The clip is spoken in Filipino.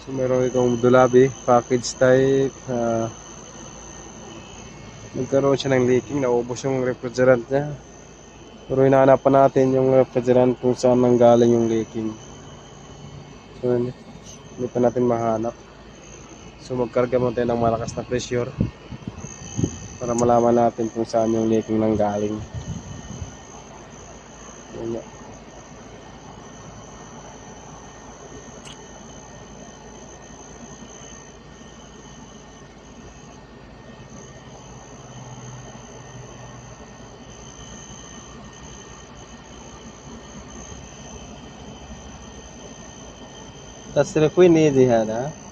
So meron itong Dulabi package type. Nagkaroon siya ng leaking, naubos yung refrigerant niya. Pero hinahanapan natin yung refrigerant kung saan nanggaling yung leaking. So hindi pa natin mahanap. So magkarga mo tayo ng malakas na pressure para malaman natin kung saan yung leaking nanggaling. Yun nga. تصريف وين يدي هذا؟